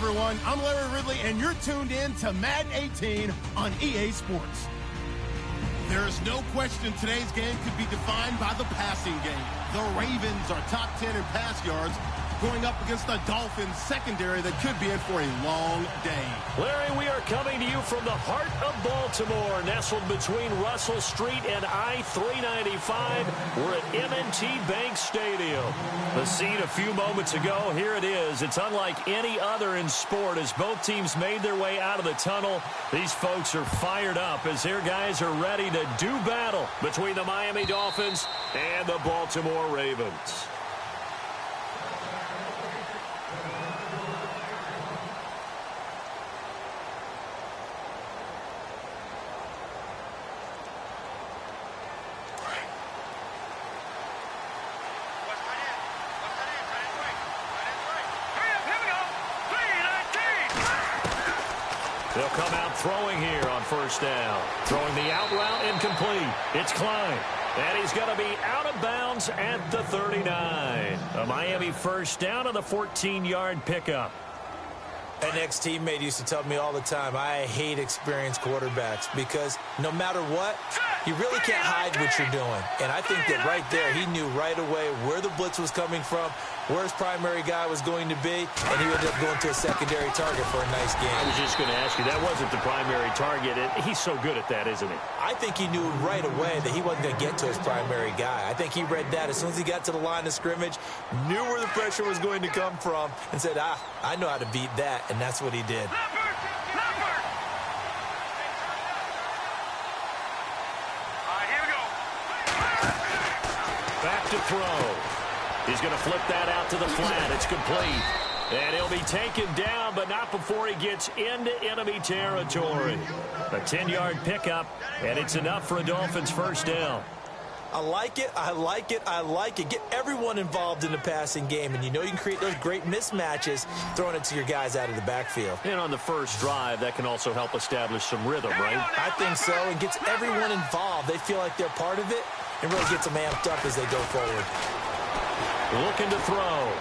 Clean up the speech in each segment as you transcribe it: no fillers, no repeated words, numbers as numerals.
everyone. I'm Larry Ridley, and you're tuned in to Madden 18 on EA Sports. There is no question today's game could be defined by the passing game. The Ravens are top 10 in pass yards, going up against the Dolphins secondary that could be in for a long day. Larry, we are coming to you from the heart of Baltimore, nestled between Russell Street and I-395. We're at M&T Bank Stadium. The scene a few moments ago, here it is. It's unlike any other in sport as both teams made their way out of the tunnel. These folks are fired up as their guys are ready to do battle between the Miami Dolphins and the Baltimore Ravens. They'll come out throwing here on first down. Throwing the out route incomplete. It's Klein. And he's going to be out of bounds at the 39. A Miami first down on the 14-yard pickup. An ex-teammate used to tell me all the time, I hate experienced quarterbacks because no matter what, you really can't hide what you're doing. And I think that right there, he knew right away where the blitz was coming from, where his primary guy was going to be, and he ended up going to a secondary target for a nice game. I was just going to ask you, that wasn't the primary target. He's so good at that, isn't he? I think he knew right away that he wasn't going to get to his primary guy. I think he read that as soon as he got to the line of scrimmage, knew where the pressure was going to come from, and said, I know how to beat that, and that's what he did. Back to throw. He's going to flip that out to the flat. It's complete. And he'll be taken down, but not before he gets into enemy territory. A 10-yard pickup, and it's enough for a Dolphins first down. I like it, I like it, I like it. Get everyone involved in the passing game, and you know you can create those great mismatches throwing it to your guys out of the backfield. And on the first drive, that can also help establish some rhythm, right? I think so. It gets everyone involved. They feel like they're part of it, and really gets them amped up as they go forward. Looking to throw.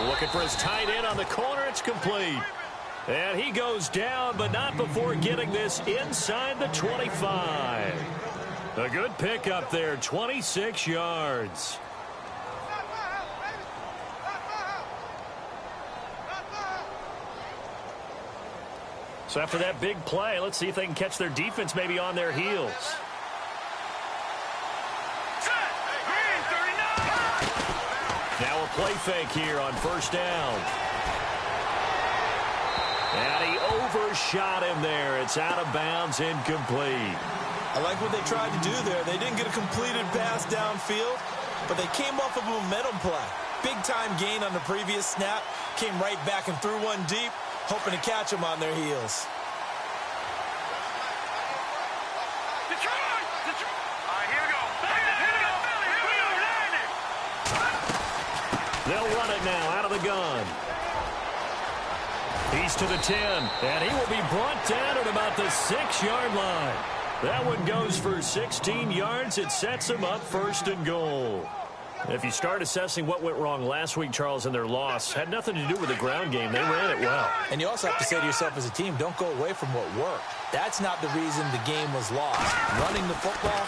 Looking for his tight end on the corner. It's complete. And he goes down, but not before getting this inside the 25. A good pickup there, 26 yards. So after that big play, let's see if they can catch their defense maybe on their heels. Now a play fake here on first down. And he overshot him there. It's out of bounds, incomplete. I like what they tried to do there. They didn't get a completed pass downfield, but they came off of a momentum play. Big-time gain on the previous snap. Came right back and threw one deep, hoping to catch them on their heels. They'll run it now out of the gun. He's to the 10, and he will be brought down at about the 6-yard line. That one goes for 16 yards. It sets him up first and goal. If you start assessing what went wrong last week, Charles, in their loss, had nothing to do with the ground game. They ran it well. And you also have to say to yourself as a team, don't go away from what worked. That's not the reason the game was lost. Running the football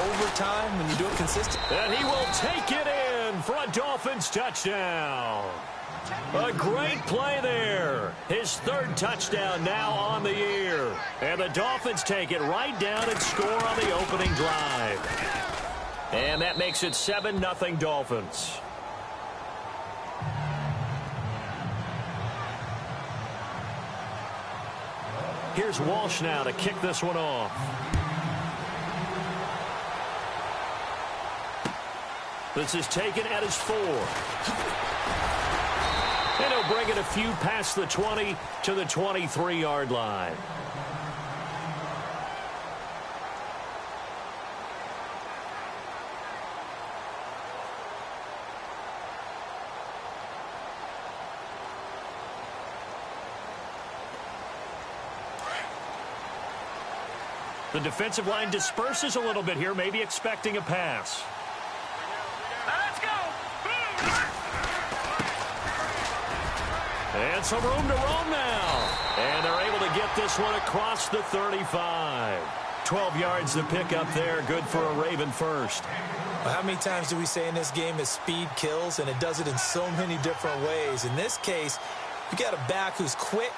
overtime when you do it consistently. And he will take it in for a Dolphins touchdown. A great play there. His third touchdown now on the year. And the Dolphins take it right down and score on the opening drive. And that makes it 7-0 Dolphins. Here's Walsh now to kick this one off. This is taken at his 4. And he'll bring it a few past the 20 to the 23-yard line. The defensive line disperses a little bit here, maybe expecting a pass. And some room to roam now. And they're able to get this one across the 35. 12 yards to pick up there. Good for a Raven first. Well, how many times do we say in this game that speed kills, and it does it in so many different ways? In this case, you got a back who's quick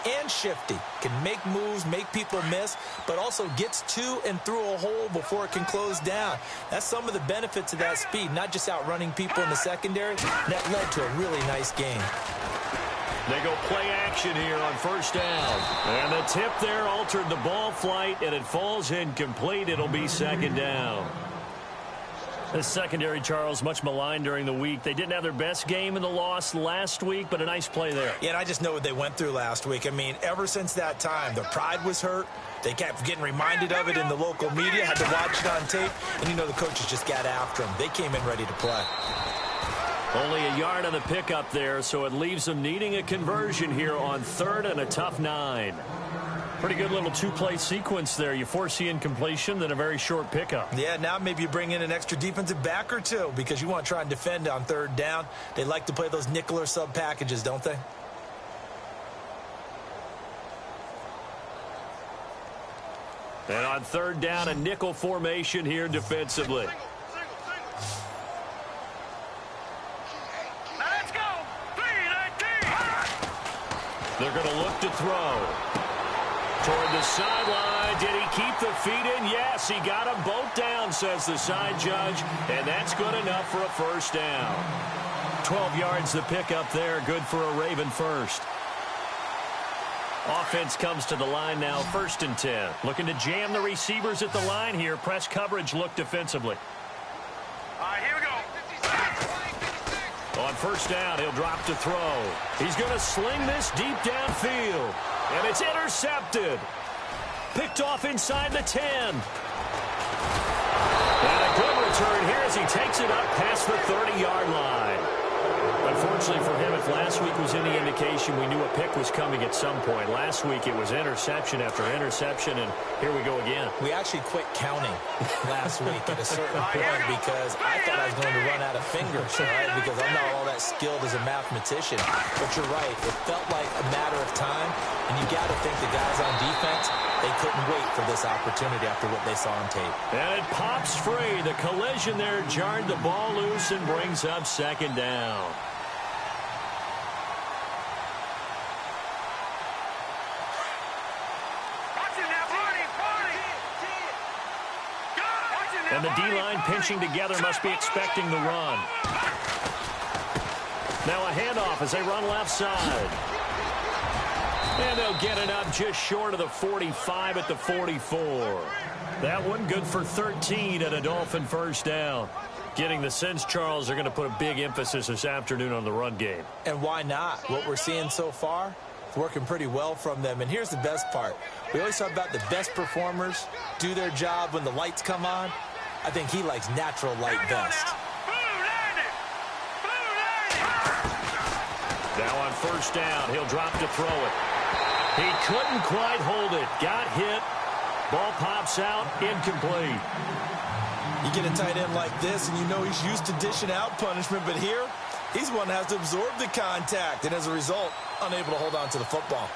and shifty, can make moves, make people miss, but also gets to and through a hole before it can close down. That's some of the benefits of that speed, not just outrunning people in the secondary. That led to a really nice game. They go play action here on first down. And the tip there altered the ball flight, and it falls incomplete. It'll be second down. This secondary, Charles, much maligned during the week. They didn't have their best game in the loss last week, but a nice play there. Yeah, and I just know what they went through last week. I mean, ever since that time, their pride was hurt. They kept getting reminded of it in the local media, had to watch it on tape, and you know the coaches just got after them. They came in ready to play. Only a yard on the pickup there, so it leaves them needing a conversion here on third and a tough 9. Pretty good little two-play sequence there. You force the incompletion, then a very short pickup. Yeah, now maybe you bring in an extra defensive back or two because you want to try and defend on third down. They like to play those nickel or sub packages, don't they? And on third down, a nickel formation here defensively. Let's go. They're going to look to throw. Toward the sideline. Did he keep the feet in? Yes, he got them both down, says the side judge. And that's good enough for a first down. 12 yards to pick up there. Good for a Raven first. Offense comes to the line now, 1st and 10. Looking to jam the receivers at the line here. Press coverage look defensively. All right, here we go. On first down, he'll drop to throw. He's going to sling this deep downfield. And it's intercepted. Picked off inside the 10. And a good return here as he takes it up past the 30-yard line. Unfortunately for him, if last week was any indication, we knew a pick was coming at some point. Last week it was interception after interception, and here we go again. We actually quit counting last week at a certain point because I thought I was going to run out of fingers, right? Because I'm not all that skilled as a mathematician. But you're right. It felt like a matter of time, and you got to think the guys on defense, they couldn't wait for this opportunity after what they saw on tape. And it pops free. The collision there jarred the ball loose and brings up second down. And the D-line pinching together must be expecting the run. Now a handoff as they run left side. And they'll get it up just short of the 45 at the 44. That one good for 13 at a Dolphin first down. Getting the sense, Charles, they're going to put a big emphasis this afternoon on the run game. And why not? What we're seeing so far, it's working pretty well from them. And here's the best part. We always talk about the best performers do their job when the lights come on. I think he likes natural light best. Now on first down, he'll drop to throw it. He couldn't quite hold it. Got hit. Ball pops out. Incomplete. You get a tight end like this, and you know he's used to dishing out punishment, but here, he's one that has to absorb the contact, and as a result, unable to hold on to the football.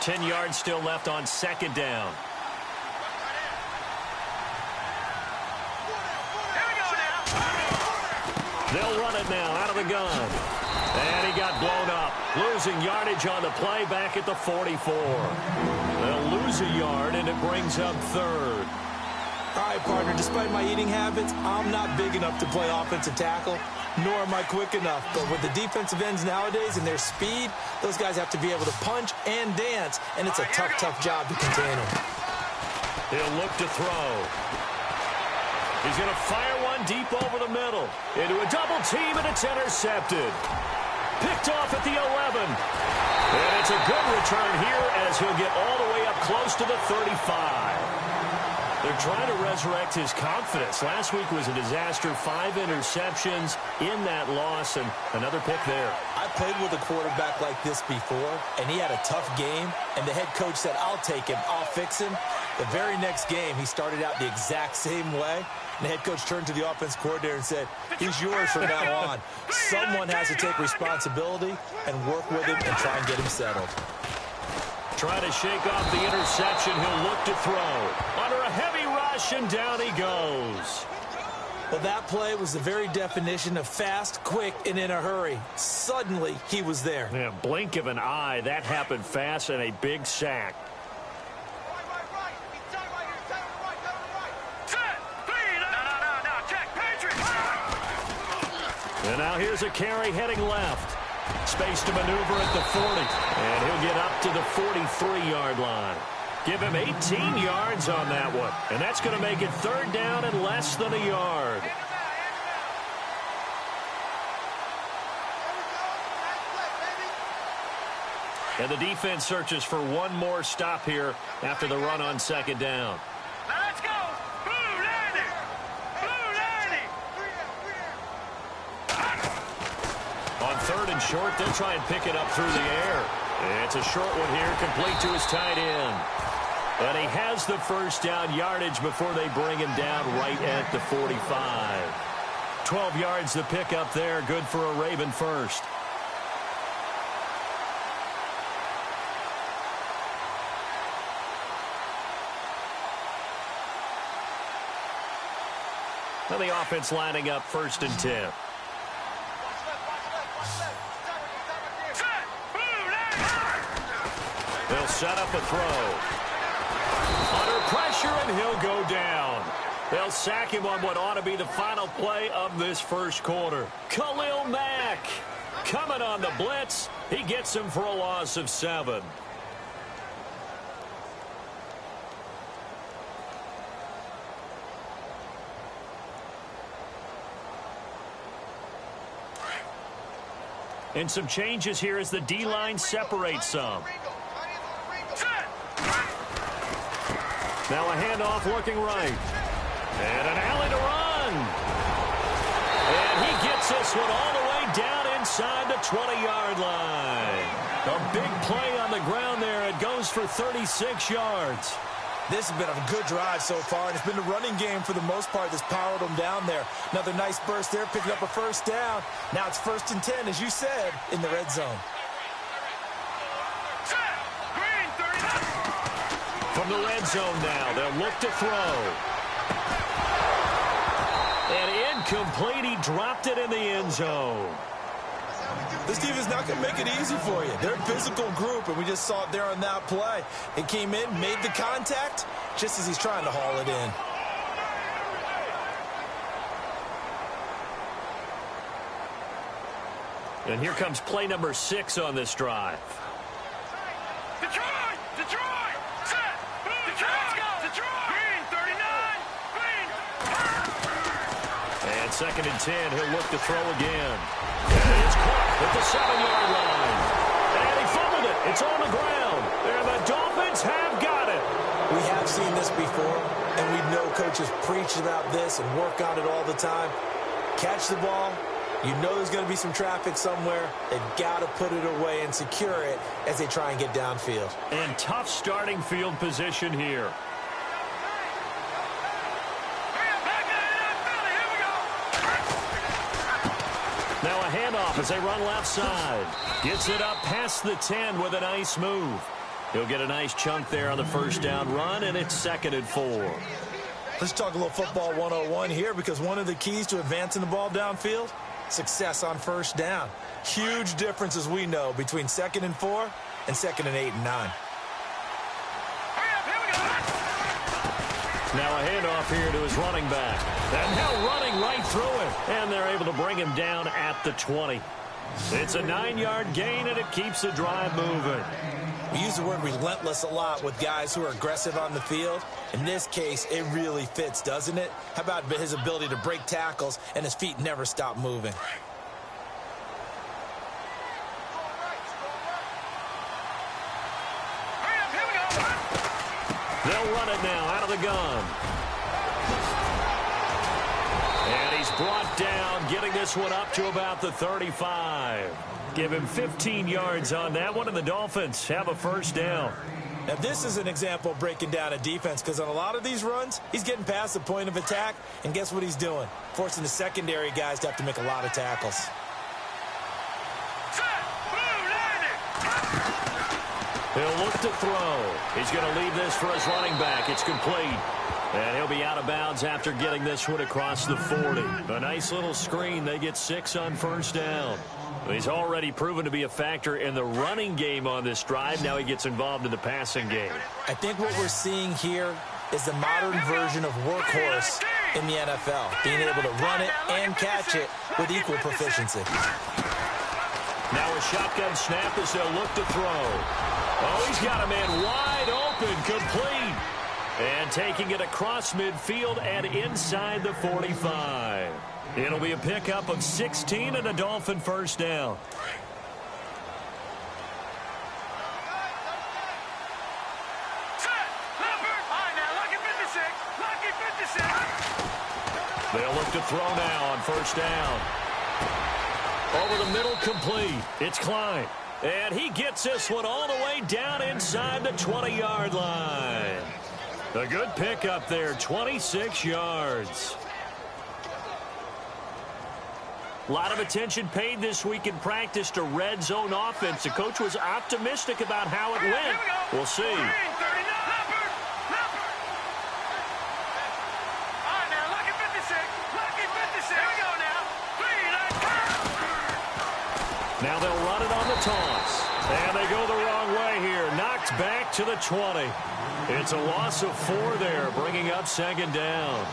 10 yards still left on second down. They'll run it now out of the gun. And he got blown up. Losing yardage on the play back at the 44. They'll lose a yard, and it brings up third. All right, partner, despite my eating habits, I'm not big enough to play offensive tackle, nor am I quick enough. But with the defensive ends nowadays and their speed, those guys have to be able to punch and dance, and it's a tough, tough job to contain them. He'll look to throw. He's going to fire one deep over the middle. Into a double team, and it's intercepted. Picked off at the 11. And it's a good return here as he'll get all the way up close to the 35. They're trying to resurrect his confidence. Last week was a disaster. 5 interceptions in that loss, and another pick there. I played with a quarterback like this before, and he had a tough game, and the head coach said, I'll take him, I'll fix him. The very next game, he started out the exact same way. And the head coach turned to the offense coordinator and said, he's yours from now on. Someone has to take responsibility and work with him and try and get him settled. Trying to shake off the interception. He'll look to throw. Under a heavy rush, and down he goes. Well, that play was the very definition of fast, quick, and in a hurry. Suddenly, he was there. Yeah, blink of an eye. That happened fast, and a big sack. And now here's a carry heading left. Space to maneuver at the 40. And he'll get up to the 43-yard line. Give him 18 yards on that one. And that's going to make it third down and less than a yard. And the defense searches for one more stop here after the run on second down. Now let's go. Blue 90. Blue 90. On third and short, they'll try and pick it up through the air. It's a short one here, complete to his tight end. And he has the first down yardage before they bring him down right at the 45. 12 yards to pick up there, good for a Raven first. Now the offense lining up first and 10. They'll set up a throw. Under pressure, and he'll go down. They'll sack him on what ought to be the final play of this first quarter. Khalil Mack coming on the blitz. He gets him for a loss of 7. And some changes here as the D-line separates some. Now a handoff looking right. And an alley to run. And he gets this one all the way down inside the 20-yard line. A big play on the ground there. It goes for 36 yards. This has been a good drive so far, and it's been the running game for the most part that's powered them down there. Another nice burst there, picking up a first down. Now it's first and 10, as you said, in the red zone. From the red zone now, they'll look to throw. And incomplete, he dropped it in the end zone. This team is not going to make it easy for you. They're a physical group, and we just saw it there on that play. It came in, made the contact, just as he's trying to haul it in. And here comes play number 6 on this drive. Detroit! Detroit! Set! Detroit! Detroit! Green 39! Green! And second and 10, he'll look to throw again. And it's caught at the 7-yard line. And he fumbled it. It's on the ground. And the Dolphins have got it. We have seen this before, and we know coaches preach about this and work on it all the time. Catch the ball. You know there's going to be some traffic somewhere. They've got to put it away and secure it as they try and get downfield. And tough starting field position here. Now a handoff as they run left side. Gets it up past the 10 with a nice move. He'll get a nice chunk there on the first down run, and it's second and 4. Let's talk a little football 101 here, because one of the keys to advancing the ball downfield, success on first down. Huge difference, as we know, between second and 4 and second and 8 and 9. Now a handoff here to his running back. And now running right through it. And they're able to bring him down at the 20. It's a 9-yard gain, and it keeps the drive moving. We use the word relentless a lot with guys who are aggressive on the field. In this case, it really fits, doesn't it? How about his ability to break tackles and his feet never stop moving? They'll run it now out of the gun. And he's brought down, getting this one up to about the 35. Give him 15 yards on that one, and the Dolphins have a first down. Now, this is an example of breaking down a defense because on a lot of these runs, he's getting past the point of attack, and guess what he's doing? Forcing the secondary guys to have to make a lot of tackles. He'll look to throw. He's going to leave this for his running back. It's complete. And he'll be out of bounds after getting this one across the 40. A nice little screen. They get 6 on first down. He's already proven to be a factor in the running game on this drive. Now he gets involved in the passing game. I think what we're seeing here is the modern version of workhorse in the NFL, being able to run it and catch it with equal proficiency. Now a shotgun snap as they'll look to throw. Oh, he's got a man wide open, complete. And taking it across midfield and inside the 45. It'll be a pickup of 16 and a Dolphin first down. They'll look to throw now on first down. Over the middle, complete. It's Klein. And he gets this one all the way down inside the 20-yard line. A good pickup there, 26 yards. A lot of attention paid this week in practice to red zone offense. The coach was optimistic about how it went. We'll see. Now they'll run it on the toss. And they go the wrong way here. Knocked back to the 20. It's a loss of 4 there, bringing up second down.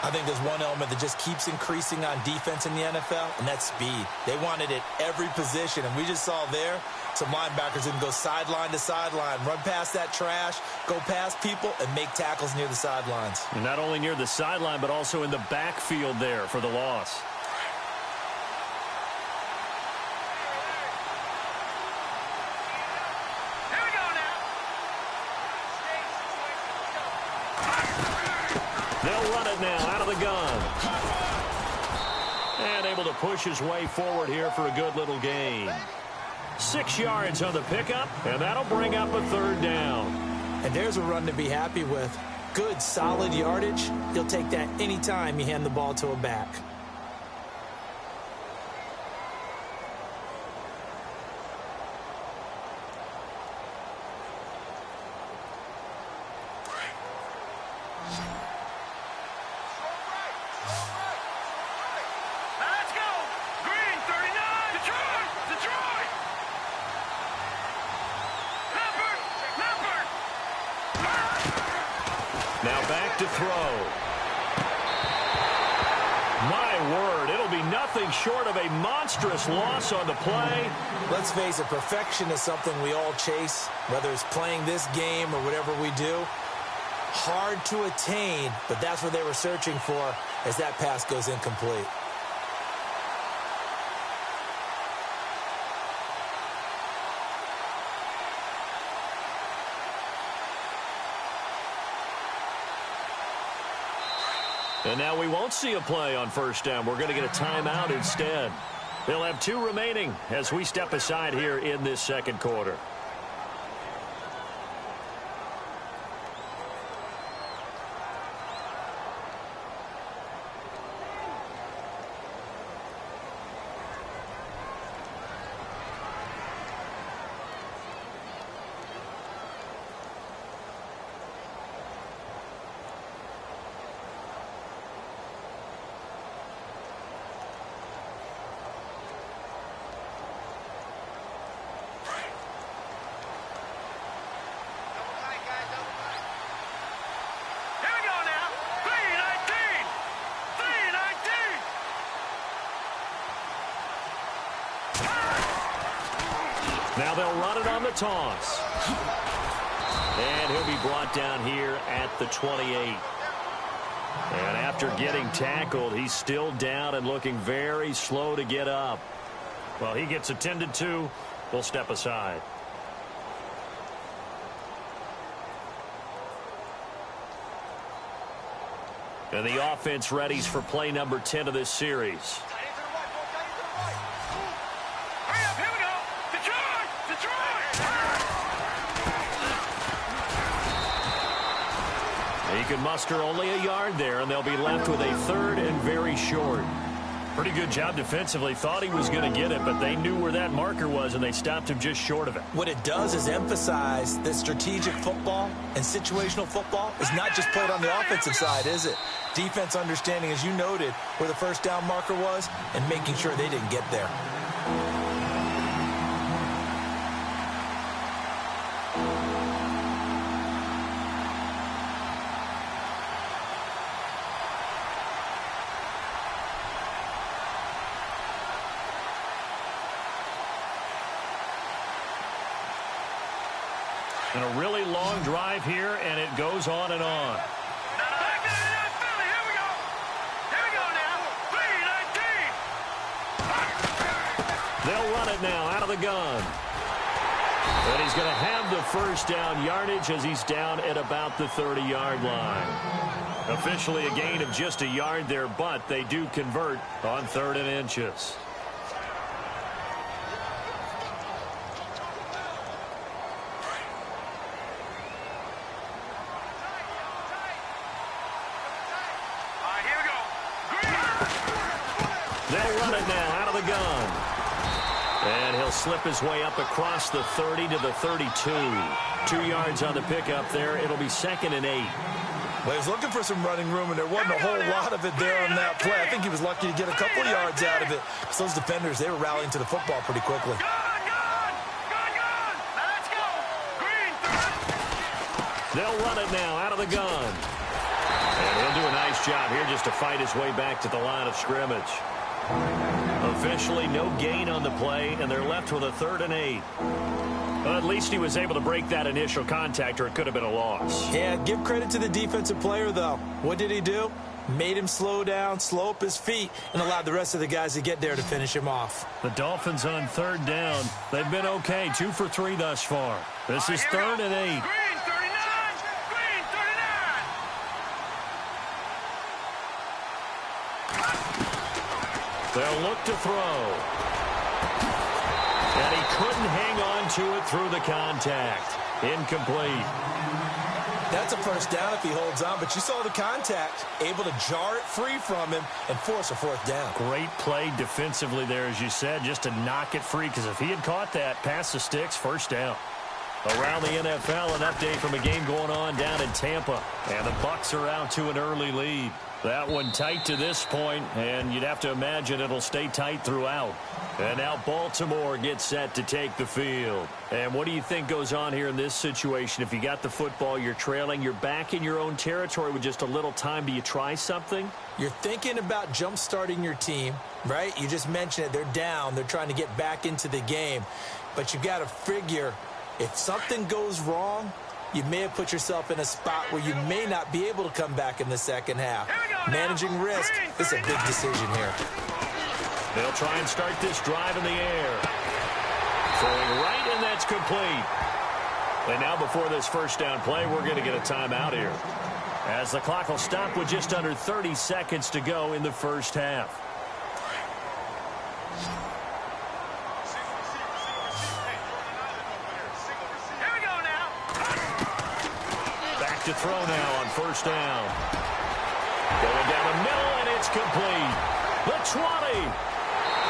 I think there's one element that just keeps increasing on defense in the NFL, and that's speed. They want it at every position, and we just saw there some linebackers who can go sideline to sideline, run past that trash, go past people, and make tackles near the sidelines. And not only near the sideline, but also in the backfield there for the loss. They'll run it now out of the gun. And able to push his way forward here for a good little gain. 6 yards on the pickup, and that'll bring up a third down. And there's a run to be happy with. Good, solid yardage. He'll take that anytime you hand the ball to a back. Now back to throw. My word, it'll be nothing short of a monstrous loss on the play. Let's face it, perfection is something we all chase, whether it's playing this game or whatever we do. Hard to attain, but that's what they were searching for as that pass goes incomplete. And now we won't see a play on first down. We're going to get a timeout instead. They'll have 2 remaining as we step aside here in this second quarter. Now they'll run it on the toss. And he'll be brought down here at the 28. And after getting tackled, he's still down and looking very slow to get up. Well, he gets attended to. We'll step aside. And the offense readies for play number 10 of this series. could muster only a yard there, and they'll be left with a third and very short. Pretty good job defensively. Thought he was going to get it, but they knew where that marker was, and they stopped him just short of it. What it does is emphasize that strategic football and situational football is not just played on the offensive side, is it? Defense understanding, as you noted, where the first down marker was and making sure they didn't get there. And a really long drive here, and it goes on and on. They'll run it now out of the gun. And he's going to have the first down yardage as he's down at about the 30-yard line. Officially a gain of just a yard there, but they do convert on 3rd and inches. They'll run it now out of the gun. And he'll slip his way up across the 30 to the 32. 2 yards on the pickup there. It'll be 2nd and 8. Well, he was looking for some running room, and there wasn't a whole lot of it there on that play. I think he was lucky to get a couple of yards out of it. So those defenders, they were rallying to the football pretty quickly. They'll run it now out of the gun. And he'll do a nice job here just to fight his way back to the line of scrimmage. Officially no gain on the play, and they're left with a 3rd and 8. Well, at least he was able to break that initial contact, or it could have been a loss. Yeah, give credit to the defensive player, though. What did he do? Made him slow down, slow up his feet, and allowed the rest of the guys to get there to finish him off. The Dolphins on 3rd down. They've been okay, 2 for 3 thus far. This is 3rd and 8. They'll look to throw. And he couldn't hang on to it through the contact. Incomplete. That's a first down if he holds on, but you saw the contact, able to jar it free from him and force a 4th down. Great play defensively there, as you said, just to knock it free, because if he had caught that, past the sticks, 1st down. Around the NFL, an update from a game going on down in Tampa. And the Bucs are out to an early lead. That one tight to this point, and you'd have to imagine it'll stay tight throughout. And now Baltimore gets set to take the field. And what do you think goes on here in this situation? If you got the football, you're trailing, you're back in your own territory with just a little time. Do you try something? You're thinking about jump-starting your team, right? You just mentioned it. They're down. They're trying to get back into the game. But you got to figure, if something goes wrong, you may have put yourself in a spot where you may not be able to come back in the second half. Managing risk is a big decision here. They'll try and start this drive in the air. Throwing right, and that's complete. And now before this first down play, we're going to get a timeout here, as the clock will stop with just under 30 seconds to go in the first half. To throw now on 1st down. Going down the middle, and it's complete. The 20.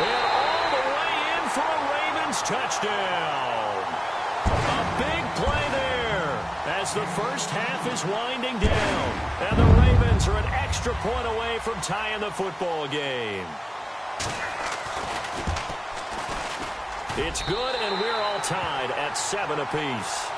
And all the way in for a Ravens touchdown. A big play there as the first half is winding down. And the Ravens are an extra point away from tying the football game. It's good, and we're all tied at 7 apiece.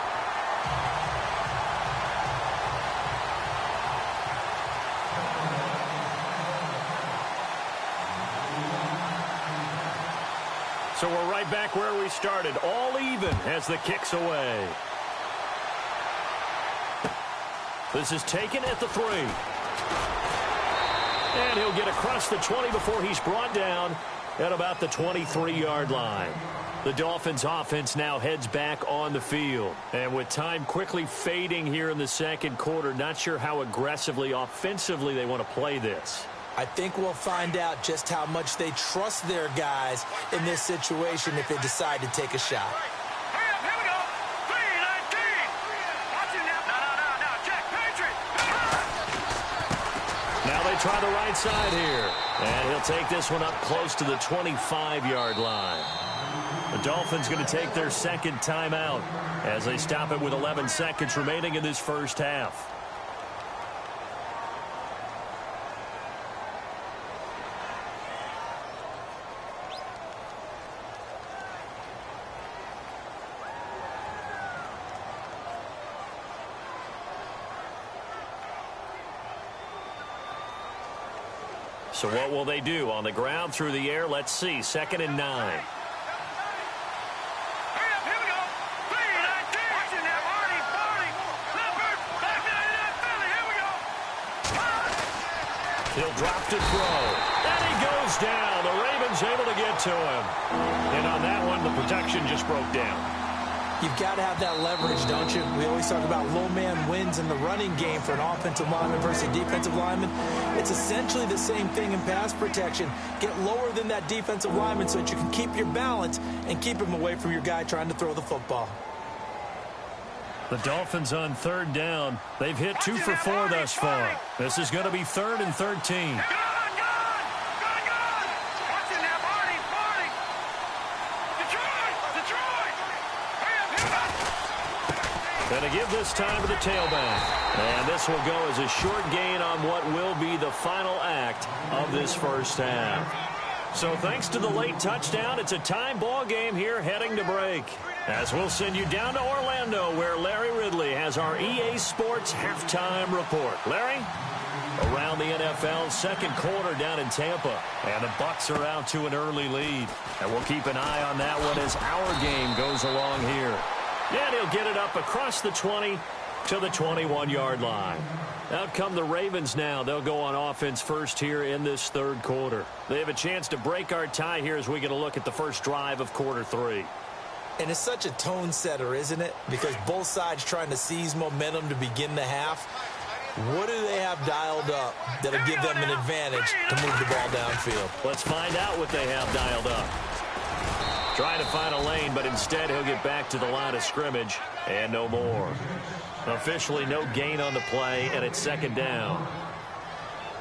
So we're right back where we started, all even as the kick's away. This is taken at the 3. And he'll get across the 20 before he's brought down at about the 23-yard line. The Dolphins offense now heads back on the field. And with time quickly fading here in the second quarter, not sure how aggressively, offensively they want to play this. I think we'll find out just how much they trust their guys in this situation if they decide to take a shot. Hurry up, here we go. 3-19. Watch it now. No, check. Patriot. try the right side here. And he'll take this one up close to the 25-yard line. The Dolphins going to take their second timeout as they stop it with 11 seconds remaining in this first half. So what will they do? On the ground, through the air, let's see. 2nd and 9. Hurry up, here we go. 3-19. Watching that, Marty, Leopard, back to Philly, here we go. He'll drop to throw. And he goes down. The Ravens able to get to him. And on that one, the protection just broke down. You've got to have that leverage, don't you? We always talk about low man wins in the running game for an offensive lineman versus a defensive lineman. It's essentially the same thing in pass protection. Get lower than that defensive lineman so that you can keep your balance and keep him away from your guy trying to throw the football. The Dolphins on 3rd down. They've hit 2 for 4 thus far. This is going to be 3rd and 13. Going to give this time to the tailback. And this will go as a short gain on what will be the final act of this first half. So thanks to the late touchdown, it's a time ball game here heading to break. As we'll send you down to Orlando, where Larry Ridley has our EA Sports halftime report. Larry? Around the NFL, second quarter down in Tampa. And the Bucs are out to an early lead. And we'll keep an eye on that one as our game goes along here. And he'll get it up across the 20 to the 21-yard line. Out come the Ravens now. They'll go on offense first here in this third quarter. They have a chance to break our tie here as we get a look at the first drive of quarter 3. And it's such a tone setter, isn't it? Because both sides trying to seize momentum to begin the half. What do they have dialed up that'll give them an advantage to move the ball downfield? Let's find out what they have dialed up. Trying to find a lane, but instead he'll get back to the line of scrimmage and no more. Officially no gain on the play, and it's 2nd down.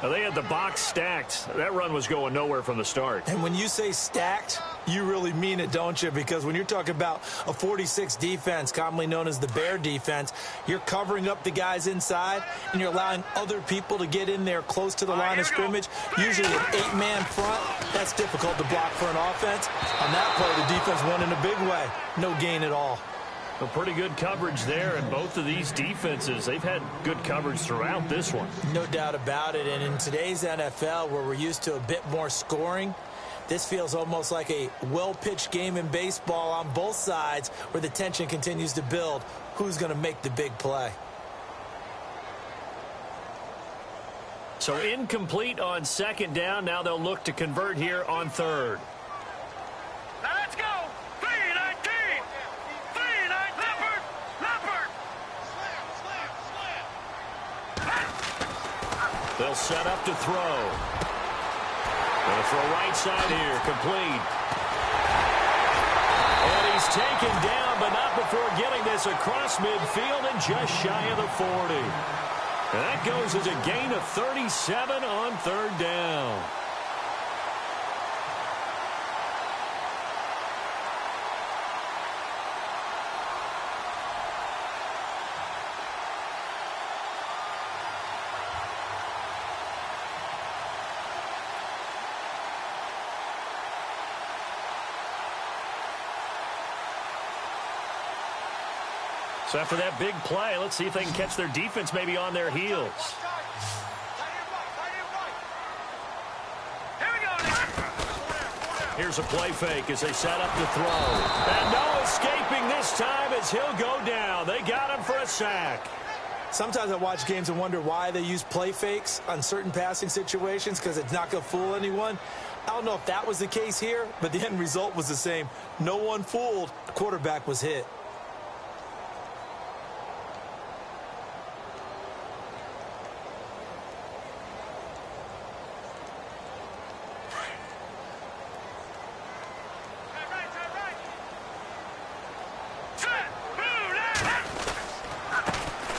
Now they had the box stacked. That run was going nowhere from the start. And when you say stacked, you really mean it, don't you? Because when you're talking about a 46 defense, commonly known as the Bear defense, you're covering up the guys inside, and you're allowing other people to get in there close to the line of scrimmage. Usually an 8-man front. That's difficult to block for an offense. On that play, the defense won in a big way. No gain at all. A pretty good coverage there, and both of these defenses, they've had good coverage throughout this one. No doubt about it, and in today's NFL, where we're used to a bit more scoring, this feels almost like a well-pitched game in baseball on both sides where the tension continues to build. Who's going to make the big play? So incomplete on 2nd down. Now they'll look to convert here on 3rd. Now let's go. 3-19. 3-19. Leopard. They'll set up to throw. Going to throw right side here, complete. And he's taken down, but not before getting this across midfield and just shy of the 40. And that goes as a gain of 37 on 3rd down. So after that big play, let's see if they can catch their defense maybe on their heels. Here's a play fake as they set up to throw. And no escaping this time as he'll go down. They got him for a sack. Sometimes I watch games and wonder why they use play fakes on certain passing situations, because it's not going to fool anyone. I don't know if that was the case here, but the end result was the same. No one fooled. The quarterback was hit.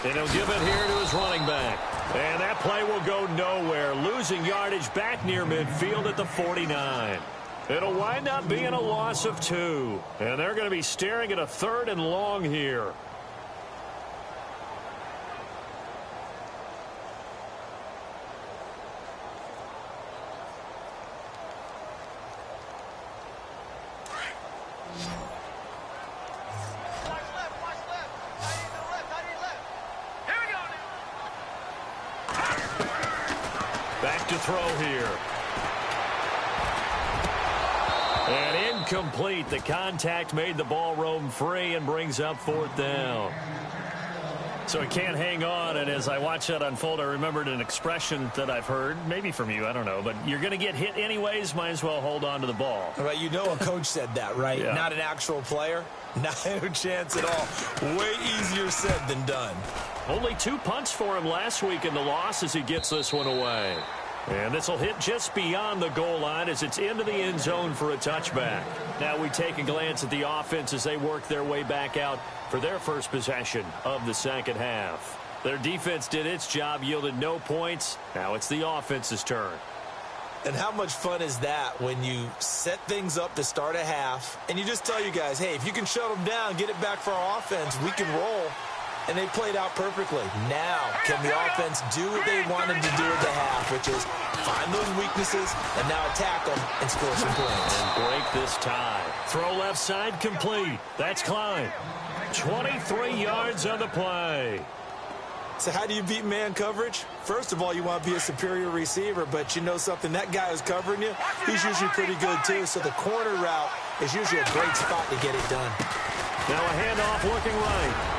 And he'll give it here to his running back. And that play will go nowhere, losing yardage back near midfield at the 49. It'll wind up being a loss of 2. And they're going to be staring at a 3rd and long here. Back to throw here. And incomplete. The contact made the ball roam free and brings up 4th down. So it can't hang on, and as I watch that unfold, I remembered an expression that I've heard, maybe from you, I don't know, but you're going to get hit anyways, might as well hold on to the ball. Right, you know a coach said that, right? Yeah. Not an actual player. Not a chance at all. Way easier said than done. Only 2 punts for him last week in the loss as he gets this one away. And this will hit just beyond the goal line as it's into the end zone for a touchback. Now we take a glance at the offense as they work their way back out for their first possession of the second half. Their defense did its job, yielded no points. Now it's the offense's turn. And how much fun is that when you set things up to start a half and you just tell you guys, hey, if you can shut them down, get it back for our offense, we can roll. And they played out perfectly. Now, can the offense do what they wanted to do at the half, which is find those weaknesses and now attack them and score some points. And break this tie. Throw left side complete. That's Klein. 23 yards on the play. So how do you beat man coverage? First of all, you want to be a superior receiver, but you know something, that guy who's covering you, he's usually pretty good too. So the corner route is usually a great spot to get it done. Now a handoff looking right.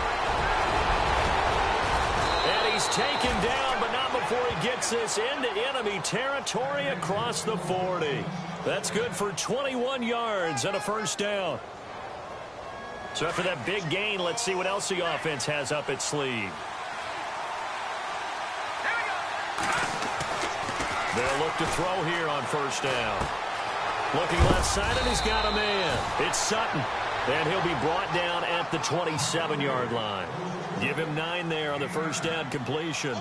And he's taken down, but not before he gets this into enemy territory across the 40. That's good for 21 yards and a first down. So after that big gain, let's see what else the offense has up its sleeve. They'll look to throw here on first down. Looking left side, and he's got a man. It's Sutton. And he'll be brought down at the 27-yard line. Give him 9 there on the first down completion.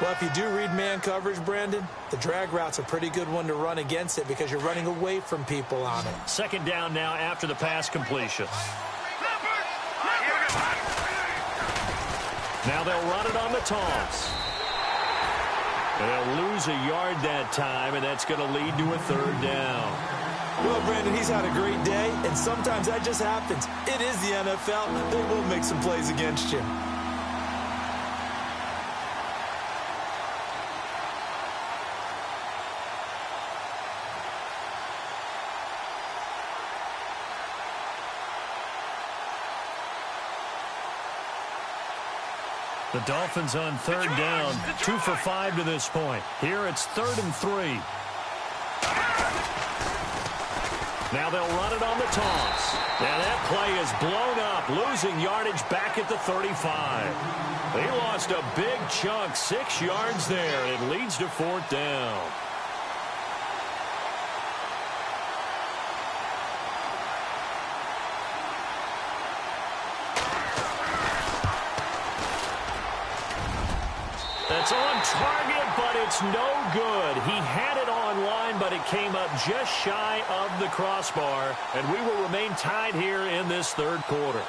Well, if you do read man coverage, Brandon, the drag route's a pretty good one to run against it because you're running away from people on it. Second down now after the pass completion. Now they'll run it on the toss. They'll lose a yard that time, and that's going to lead to a 3rd down. Well, Brandon, he's had a great day, and sometimes that just happens. It is the NFL. They will make some plays against you. The Dolphins on 3rd down, 2 for 5 to this point. Here it's 3rd and 3. Now they'll run it on the toss. And that play is blown up, losing yardage back at the 35. They lost a big chunk, 6 yards there. It leads to 4th down. That's on target, but it's no good. He had it on line, but it came up just shy of the crossbar, and we will remain tied here in this 3rd quarter.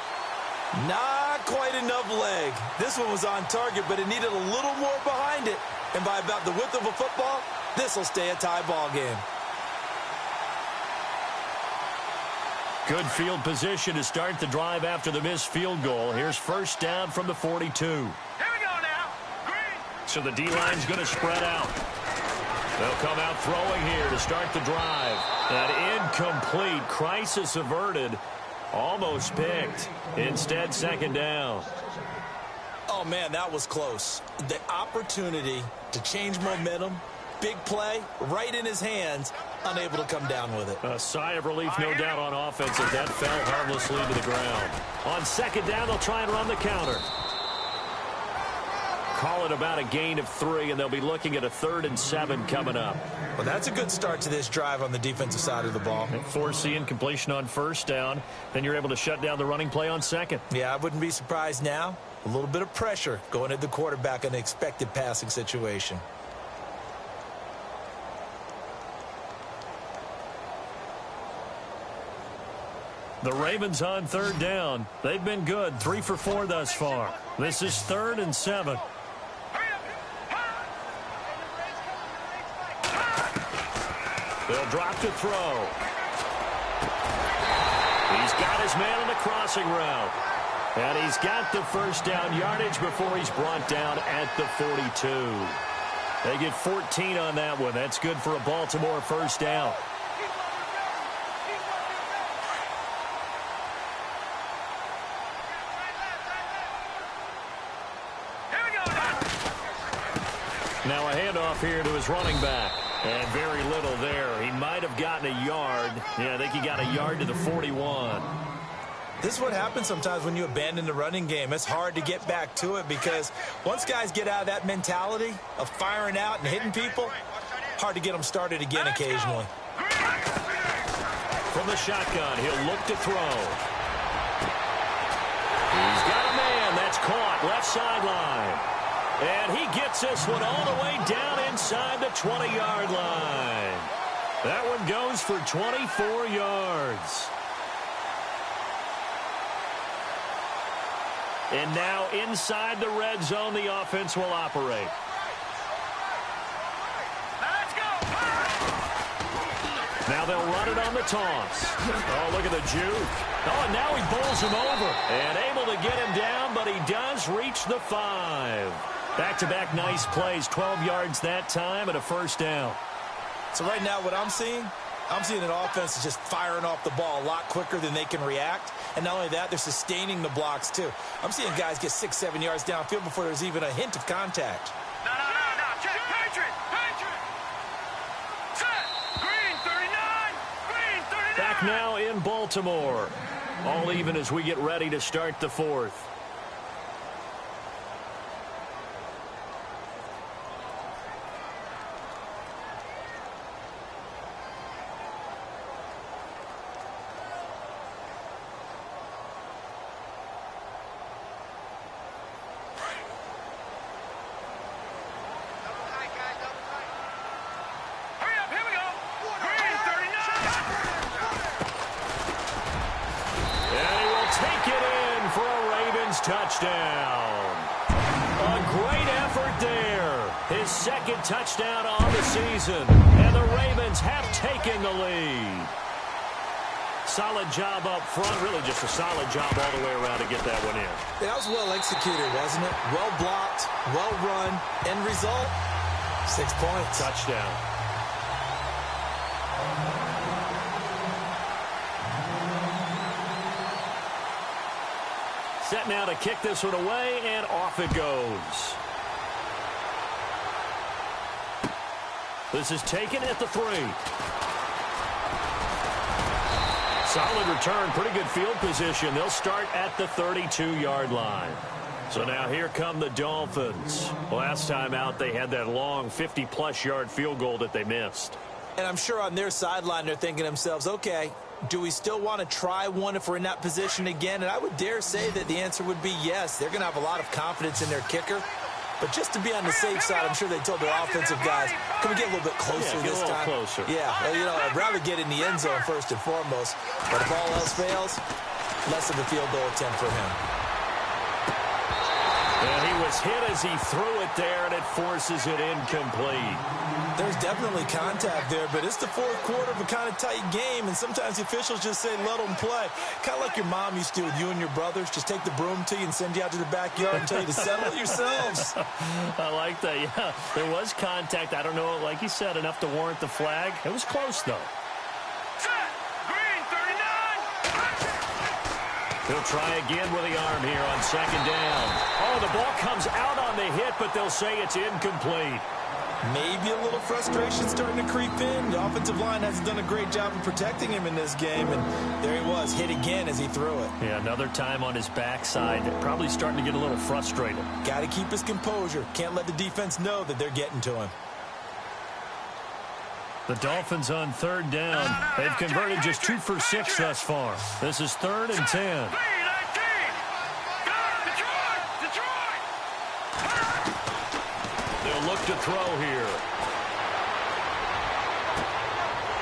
Not quite enough leg. This one was on target, but it needed a little more behind it. And by about the width of a football, this will stay a tie ball game. Good field position to start the drive after the missed field goal. Here's first down from the 42. So the D-line's going to spread out. They'll come out throwing here to start the drive. An incomplete, crisis averted, almost picked. Instead, second down. Oh, man, that was close. The opportunity to change momentum, big play, right in his hands, unable to come down with it. A sigh of relief, no doubt, on offense as that fell harmlessly to the ground. On second down, they'll try and run the counter. call it about a gain of 3, and they'll be looking at a 3rd and 7 coming up. Well, that's a good start to this drive on the defensive side of the ball. Force the incompletion on 1st down. Then you're able to shut down the running play on 2nd. Yeah, I wouldn't be surprised now. A little bit of pressure going at the quarterback in an expected passing situation. The Ravens on 3rd down. They've been good, 3 for 4 thus far. This is 3rd and 7. They'll drop to throw. He's got his man on the crossing route. And he's got the 1st down yardage before he's brought down at the 42. They get 14 on that one. That's good for a Baltimore 1st down. Now a handoff here to his running back. And very little there. He might have gotten a yard. Yeah, I think he got a yard to the 41. This is what happens sometimes when you abandon the running game. It's hard to get back to it because once guys get out of that mentality of firing out and hitting people, hard to get them started again occasionally. From the shotgun, he'll look to throw. He's got a man. That's caught. Left sideline. And he gets this one all the way down inside the 20-yard line. That one goes for 24 yards. And now inside the red zone, the offense will operate. Let's go. Now they'll run it on the toss. Oh, look at the juke. Oh, and now he bowls him over. And able to get him down, but he does reach the 5. Back-to-back nice plays, 12 yards that time and a 1st down. So right now what I'm seeing an offense is just firing off the ball a lot quicker than they can react. And not only that, they're sustaining the blocks too. I'm seeing guys get 6-7 yards downfield before there's even a hint of contact. No. Check. Patriot. Set. Green 39. Green 39. Back now in Baltimore. All even as we get ready to start the 4th. Touchdown. A great effort there. His 2nd touchdown on the season. And the Ravens have taken the lead. Solid job up front. Really just a solid job all the way around to get that one in. That was well executed, wasn't it? Well blocked, well run. End result, 6 points. Touchdown. Set now to kick this one away, and off it goes. This is taken at the 3. Solid return, pretty good field position. They'll start at the 32-yard line. So now here come the Dolphins. Last time out, they had that long 50-plus yard field goal that they missed. And I'm sure on their sideline, they're thinking to themselves, okay, do we still want to try one if we're in that position again? And I would dare say that the answer would be yes. They're going to have a lot of confidence in their kicker. But just to be on the safe side, I'm sure they told their offensive guys, can we get a little bit closer this time? Closer. Yeah, well, I'd rather get in the end zone first and foremost. But if all else fails, less of a field goal attempt for him. And he was hit as he threw it there, and it forces it incomplete. There's definitely contact there, but it's the 4th quarter of a kind of tight game, and sometimes the officials just say, let them play. Kind of like your mom used to do with you and your brothers. Just take the broom to you and send you out to the backyard and tell you to settle it yourselves. I like that, yeah. There was contact. I don't know, like you said, enough to warrant the flag. It was close, though. Set. Green 39. He'll try again with the arm here on 2nd down. Oh, the ball comes out on the hit, but they'll say it's incomplete. Maybe a little frustration starting to creep in. The offensive line hasn't done a great job of protecting him in this game, and there he was, hit again as he threw it. Yeah, another time on his backside, probably starting to get a little frustrated. Got to keep his composure. Can't let the defense know that they're getting to him. The Dolphins on third down. They've converted just 2 for 6 thus far. This is 3rd and 10. They'll look to throw here.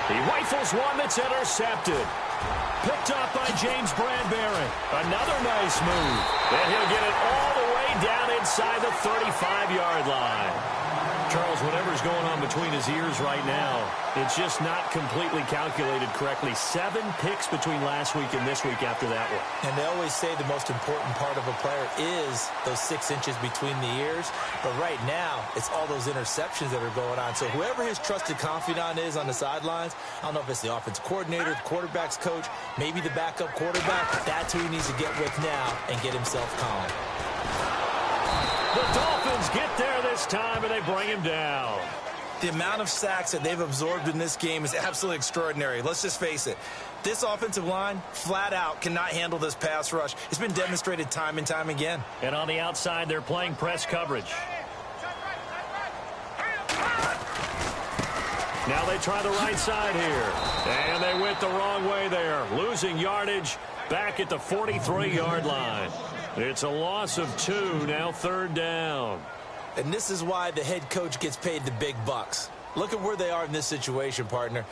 He rifles one that's intercepted. Picked off by James Bradbury. Another nice move. And he'll get it all the way down inside the 35-yard line. Charles, whatever's going on between his ears right now, it's just not completely calculated correctly. 7 picks between last week and this week after that one. And they always say the most important part of a player is those 6 inches between the ears. But right now, it's all those interceptions that are going on. So whoever his trusted confidant is on the sidelines, I don't know if it's the offensive coordinator, the quarterback's coach, maybe the backup quarterback, that's who he needs to get with now and get himself calm. The Dolphins get there this time, and they bring him down. The amount of sacks that they've absorbed in this game is absolutely extraordinary. Let's just face it. This offensive line, flat out, cannot handle this pass rush. It's been demonstrated time and time again. And on the outside, they're playing press coverage. Now they try the right side here. And they went the wrong way there, losing yardage back at the 43-yard line. It's a loss of 2, now 3rd down. And this is why the head coach gets paid the big bucks. Look at where they are in this situation, partner.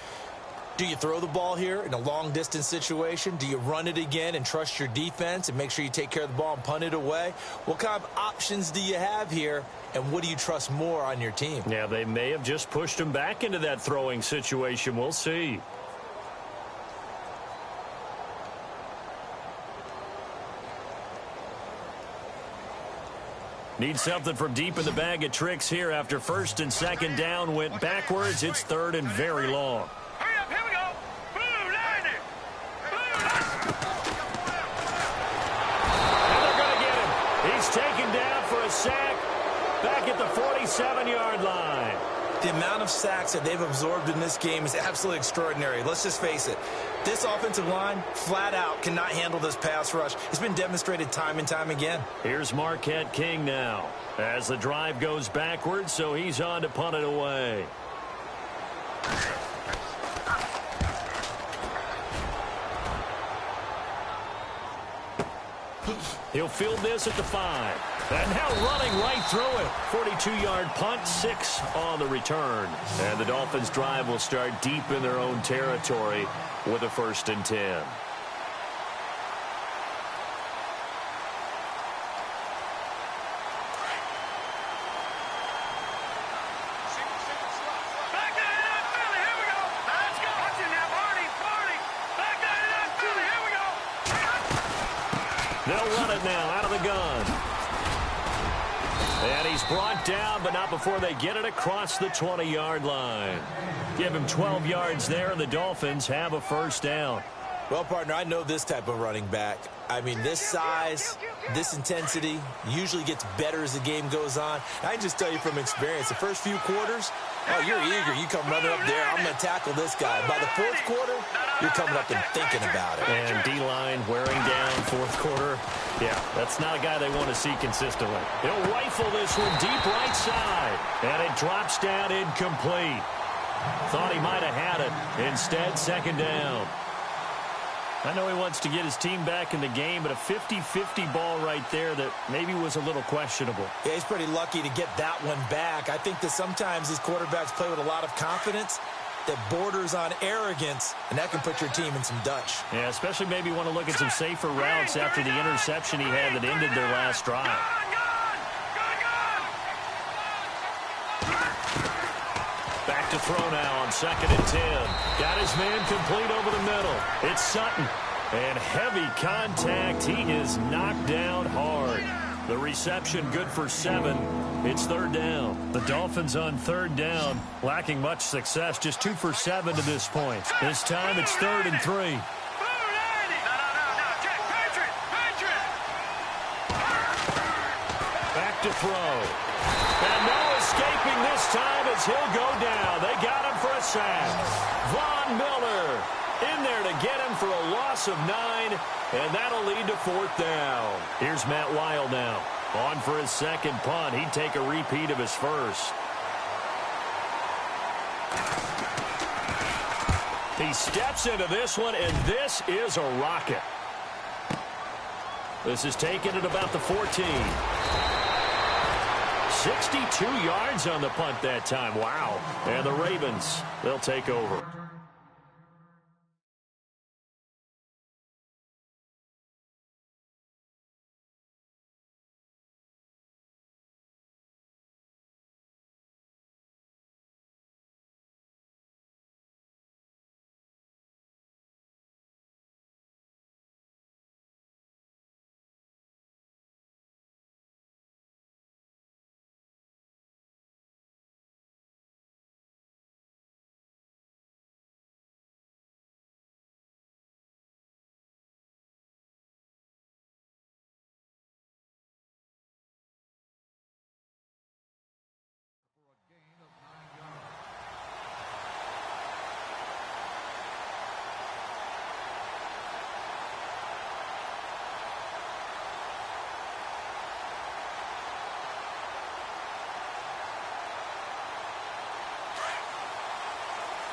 Do you throw the ball here in a long-distance situation? Do you run it again and trust your defense and make sure you take care of the ball and punt it away? What kind of options do you have here, and what do you trust more on your team? Yeah, they may have just pushed him back into that throwing situation. We'll see. Need something from deep in the bag of tricks here after 1st and 2nd down went backwards. It's 3rd and very long. Hurry up, here we go. Blue line it. And they're going to get him. He's taken down for a sack back at the 47-yard line. The amount of sacks that they've absorbed in this game is absolutely extraordinary. Let's just face it. This offensive line, flat out, cannot handle this pass rush. It's been demonstrated time and time again. Here's Marquette King now as the drive goes backwards, so he's on to punt it away. He'll field this at the 5. And now running right through it. 42-yard punt, 6 on the return. And the Dolphins' drive will start deep in their own territory with a 1st and 10. They'll run it now out of the gun. And he's brought down, but not before they get it across the 20-yard line. Give him 12 yards there, and the Dolphins have a 1st down. Well, partner, I know this type of running back. I mean, this size, this intensity usually gets better as the game goes on. I can just tell you from experience, the first few quarters, oh, you're eager. You come running up there. I'm going to tackle this guy. By the 4th quarter, you're coming up and thinking about it. And D-line wearing down 4th quarter. Yeah, that's not a guy they want to see consistently. He'll rifle this one deep right side. And it drops down incomplete. Thought he might have had it. Instead, 2nd down. I know he wants to get his team back in the game, but a 50-50 ball right there that maybe was a little questionable. Yeah, he's pretty lucky to get that one back. I think that sometimes these quarterbacks play with a lot of confidence that borders on arrogance, and that can put your team in some Dutch. Yeah, especially maybe want to look at some safer routes after the interception he had that ended their last drive. Back to throw now on 2nd and 10. Got his man complete over the middle. It's Sutton. And heavy contact. He is knocked down hard. The reception good for 7. It's 3rd down. The Dolphins on 3rd down, lacking much success. Just 2 for 7 to this point. This time it's 3rd and 3. Back to throw. And no escaping this time as he'll go down. They got him for a sack. Von Miller in there to get him for a loss of 9, and that'll lead to 4th down. Here's Matt Weil now. On for his second punt. He'd take a repeat of his first. He steps into this one, and this is a rocket. This is taken at about the 14. 62 yards on the punt that time. Wow. And the Ravens, they'll take over.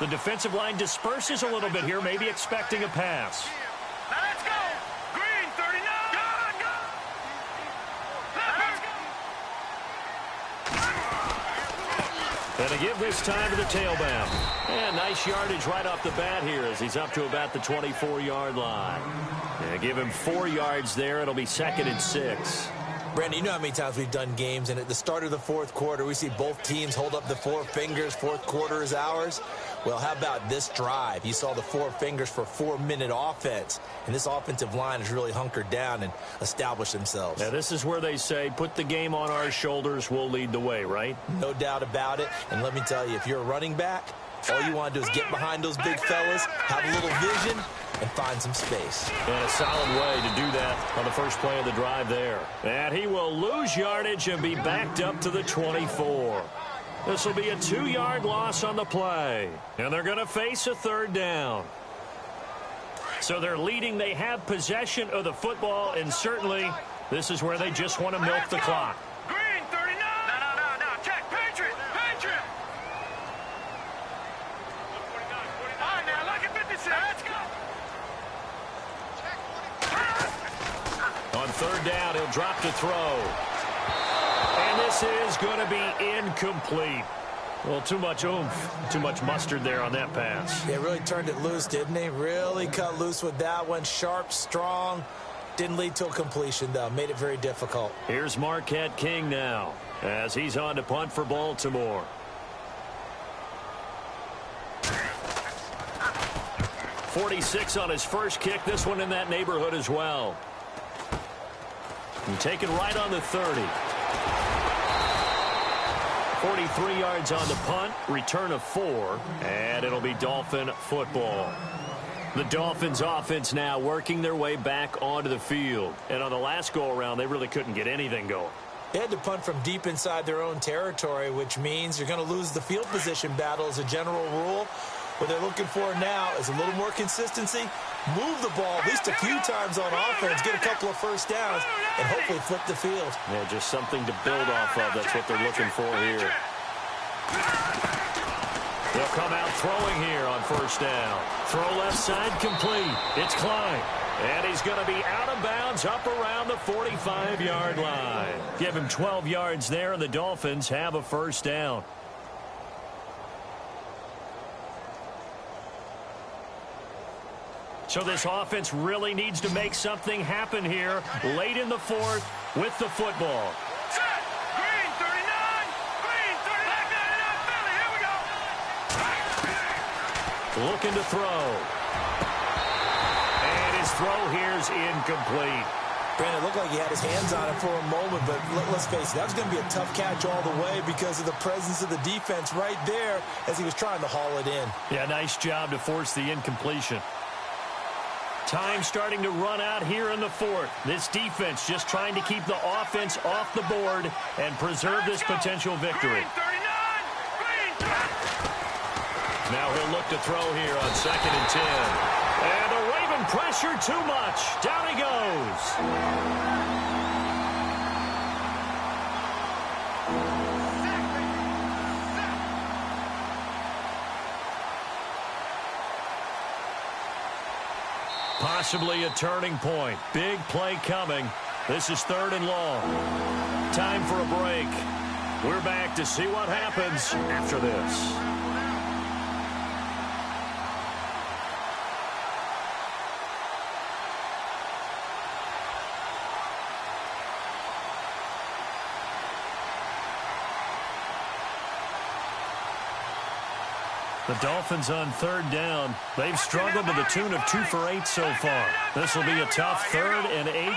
The defensive line disperses a little bit here, maybe expecting a pass. Now let's go. Green, 39. Go. Let's go. And to give this time to the tailback. And nice yardage right off the bat here as he's up to about the 24-yard line. Yeah, give him 4 yards there. It'll be 2nd and 6. Brandon, you know how many times we've done games, and at the start of the 4th quarter, we see both teams hold up the 4 fingers, 4th quarter is ours. Well, how about this drive? You saw the 4 fingers for 4-minute offense, and this offensive line has really hunkered down and established themselves. Now, this is where they say, put the game on our shoulders, we'll lead the way, right? No doubt about it, and let me tell you, if you're a running back, all you want to do is get behind those big fellas, have a little vision, and find some space. And a solid way to do that on the first play of the drive there. And he will lose yardage and be backed up to the 24. This will be a 2-yard loss on the play. And they're going to face a 3rd down. So they're leading. They have possession of the football, and certainly this is where they just want to milk the clock. Green, 39. No. Check. Patriot. All right, now, look at 56. Let's go. On 3rd down, he'll drop to throw. And this is going to be incomplete. Well, too much oomph, too much mustard there on that pass. They really turned it loose, didn't they? Really cut loose with that one. Sharp, strong. Didn't lead to a completion, though. Made it very difficult. Here's Marquette King now as he's on to punt for Baltimore. .46 on his first kick. This one in that neighborhood as well. And taken right on the 30. 43 yards on the punt, return of 4, and it'll be Dolphin football. The Dolphins offense now working their way back onto the field. And on the last go-around, they really couldn't get anything going. They had to punt from deep inside their own territory, which means you're going to lose the field position battle as a general rule. What they're looking for now is a little more consistency, move the ball at least a few times on offense, get a couple of first downs, and hopefully flip the field. Yeah, just something to build off of. That's what they're looking for here. They'll come out throwing here on first down. Throw left side complete. It's Klein. And he's going to be out of bounds up around the 45-yard line. Give him 12 yards there, and the Dolphins have a first down. So this offense really needs to make something happen here late in the 4th with the football. Set. Green, 39. Green, 39. Philly, here we go. Looking to throw. And his throw here's incomplete. Brandon, it looked like he had his hands on it for a moment, but let's face it, that was going to be a tough catch all the way because of the presence of the defense right there as he was trying to haul it in. Yeah, nice job to force the incompletion. Time starting to run out here in the fourth. This defense just trying to keep the offense off the board and preserve this potential victory. Now he'll look to throw here on 2nd and 10. And the Raven pressure too much. Down he goes. Possibly a turning point. Big play coming. This is 3rd and long. Time for a break. We're back to see what happens after this. The Dolphins on 3rd down. They've struggled to the tune of 2 for 8 so far. This will be a tough 3rd and 18.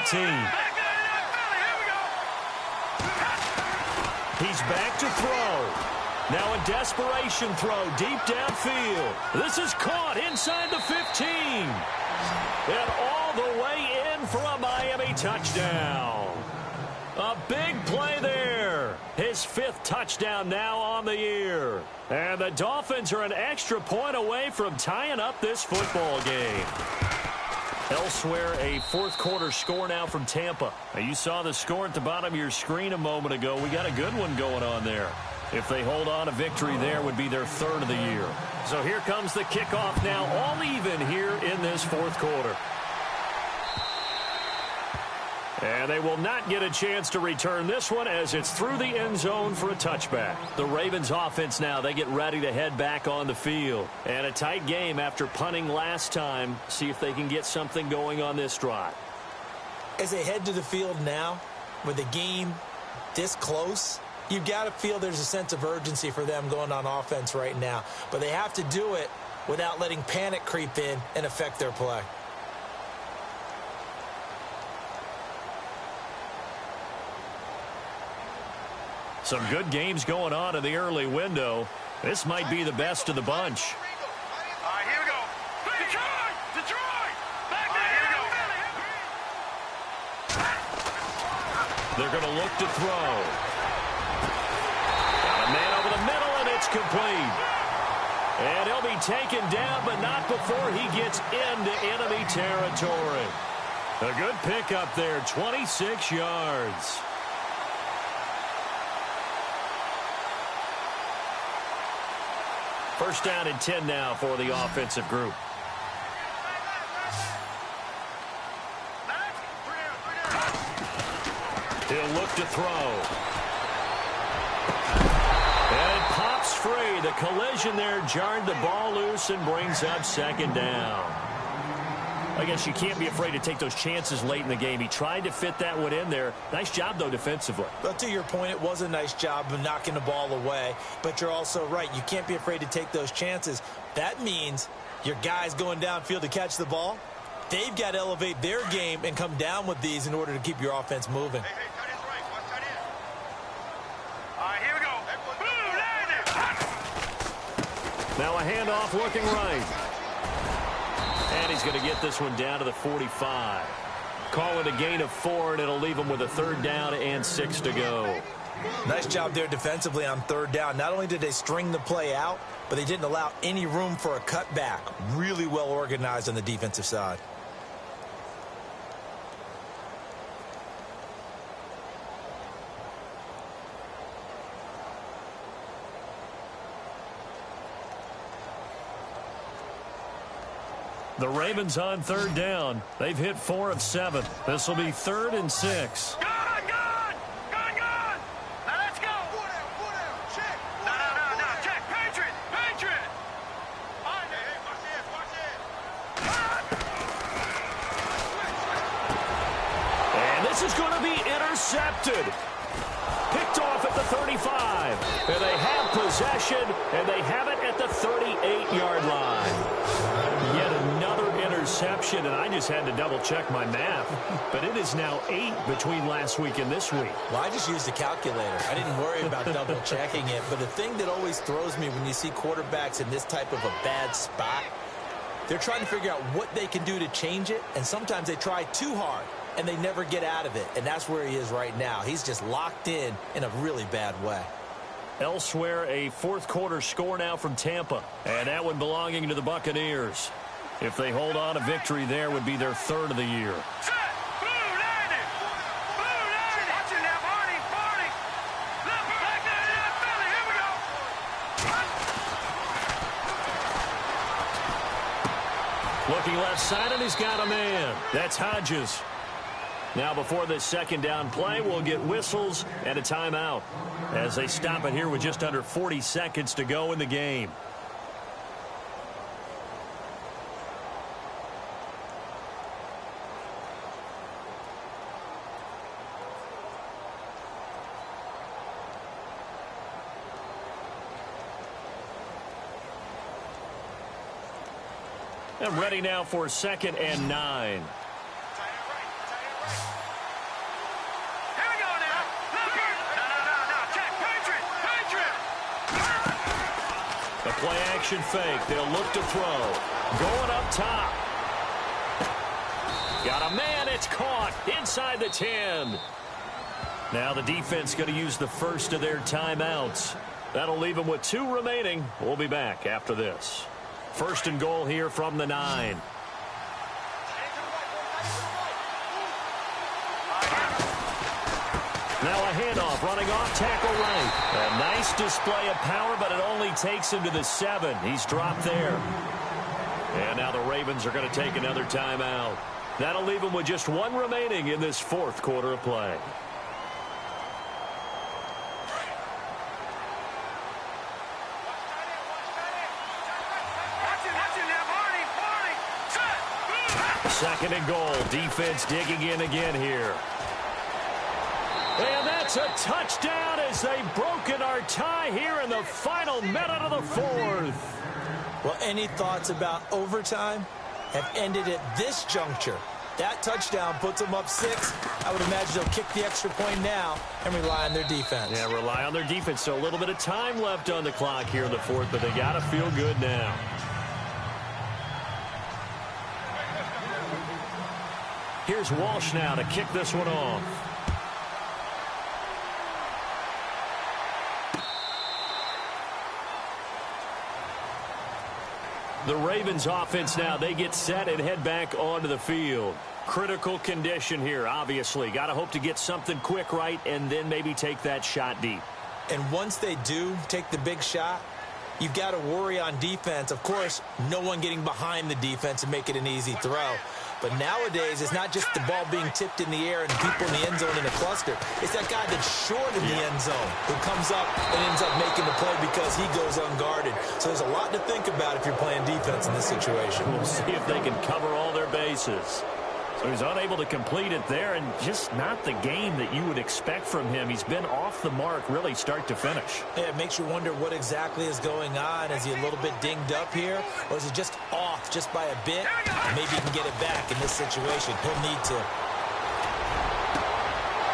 He's back to throw. Now a desperation throw deep downfield. This is caught inside the 15. And all the way in for a Miami touchdown. A big play there. His 5th touchdown now on the year. And the Dolphins are an extra point away from tying up this football game. Elsewhere, a 4th quarter score now from Tampa. Now, you saw the score at the bottom of your screen a moment ago. We got a good one going on there. If they hold on, a victory there would be their 3rd of the year. So here comes the kickoff now, all even here in this 4th quarter. And they will not get a chance to return this one as it's through the end zone for a touchback. The Ravens offense now, they get ready to head back on the field. And a tight game after punting last time. See if they can get something going on this drive. As they head to the field now, with the game this close, you've got to feel there's a sense of urgency for them going on offense right now. But they have to do it without letting panic creep in and affect their play. Some good games going on in the early window. This might be the best of the bunch. All right, here we go. Detroit! Detroit! Back there! Here we go. They're going to look to throw. Got a man over the middle, and it's complete. And he'll be taken down, but not before he gets into enemy territory. A good pickup there, 26 yards. First down and 10 now for the offensive group. He'll look to throw. And it pops free. The collision there jarred the ball loose and brings up 2nd down. I guess you can't be afraid to take those chances late in the game. He tried to fit that one in there. Nice job, though, defensively. But to your point, it was a nice job of knocking the ball away. But you're also right. You can't be afraid to take those chances. That means your guys going downfield to catch the ball, they've got to elevate their game and come down with these in order to keep your offense moving. Hey, tight end's right. Watch tight end. All right, here we go. Now a handoff looking right. And he's going to get this one down to the 45. Call it a gain of 4, and it'll leave him with a 3rd down and 6 to go. Nice job there defensively on 3rd down. Not only did they string the play out, but they didn't allow any room for a cutback. Really well organized on the defensive side. The Ravens on 3rd down. They've hit 4 of 7. This will be 3rd and 6. Good! Now let's go! Four down, check! No, check! Patriot! All right, hey, watch this! And this is going to be intercepted. Picked off at the 35. And they have possession, and they have it at the 38-yard line. Yet another interception, and I just had to double-check my math. But it is now 8 between last week and this week. Well, I just used a calculator. I didn't worry about double-checking it. But the thing that always throws me when you see quarterbacks in this type of a bad spot They're trying to figure out what they can do to change it, and sometimes they try too hard, and they never get out of it, and that's where he is right now. He's just locked in a really bad way. Elsewhere, a fourth-quarter score now from Tampa, and that one belonging to the Buccaneers. If they hold on, a victory there would be their third of the year. Set! Blue 90! Blue 90! Watching that Marty, Marty! Left back 99 Philly, here we go! Looking left side, and he's got a man. That's Hodges. Now, before this second down play, we'll get whistles and a timeout as they stop it here with just under 40 seconds to go in the game. And ready now for 2nd and 9. The play action fake. They'll look to throw. Going up top. Got a man. It's caught inside the 10. Now the defense going to use the first of their timeouts. That'll leave them with 2 remaining. We'll be back after this. 1st and goal here from the 9. Now a handoff, running off tackle right. A nice display of power, but it only takes him to the 7. He's dropped there. And now the Ravens are going to take another timeout. That'll leave them with just 1 remaining in this 4th quarter of play. Second and goal. Defense digging in again here. And that's a touchdown as they've broken our tie here in the final minute of the 4th. Well, any thoughts about overtime have ended at this juncture. That touchdown puts them up 6. I would imagine they'll kick the extra point now and rely on their defense. Yeah, rely on their defense. So a little bit of time left on the clock here in the 4th, but they got to feel good now. Here's Walsh now to kick this one off. The Ravens offense now, they get set and head back onto the field. Critical condition here, obviously. Got to hope to get something quick right and then maybe take that shot deep. And once they do take the big shot, you've got to worry on defense. Of course, no one getting behind the defense and make it an easy throw. But nowadays, it's not just the ball being tipped in the air and people in the end zone in a cluster. It's that guy that's short in the end zone who comes up and ends up making the play because he goes unguarded. So there's a lot to think about if you're playing defense in this situation. We'll see if they can cover all their bases. So he's unable to complete it there, and just not the game that you would expect from him. He's been off the mark really start to finish. Yeah, it makes you wonder what exactly is going on. Is he a little bit dinged up here, or is he just off just by a bit? Maybe he can get it back in this situation. He'll need to.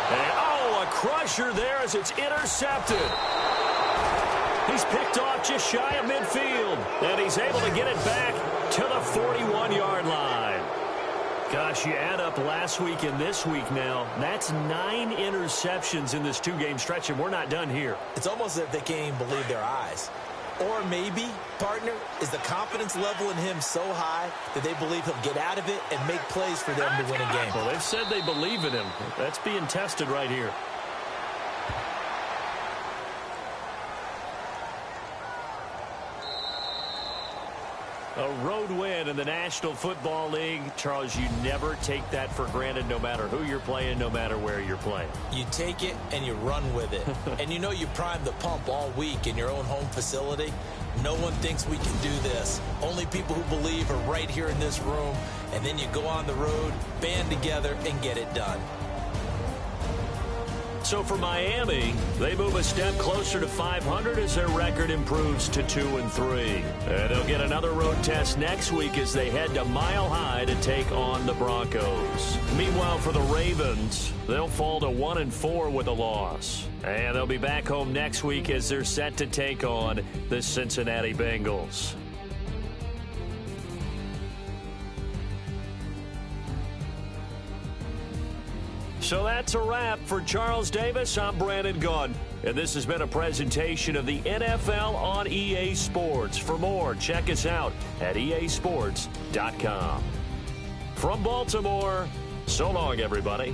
And, oh, a crusher there as it's intercepted. He's picked off just shy of midfield, and he's able to get it back to the 41-yard line. Gosh, you add up last week and this week now, that's 9 interceptions in this 2-game stretch, and we're not done here. It's almost as if they can't even believe their eyes. Or maybe, partner, is the confidence level in him so high that they believe he'll get out of it and make plays for them to win a game. Well, they've said they believe in him. That's being tested right here. A road win in the National Football League. Charles, you never take that for granted no matter who you're playing, no matter where you're playing. You take it and you run with it. And you know you primed the pump all week in your own home facility. No one thinks we can do this. Only people who believe are right here in this room. And then you go on the road, band together, and get it done. So for Miami, they move a step closer to 500 as their record improves to 2-3. And they'll get another road test next week as they head to Mile High to take on the Broncos. Meanwhile, for the Ravens, they'll fall to 1-4 with a loss. And they'll be back home next week as they're set to take on the Cincinnati Bengals. So that's a wrap. For Charles Davis, I'm Brandon Gunn. And this has been a presentation of the NFL on EA Sports. For more, check us out at easports.com. From Baltimore, so long, everybody.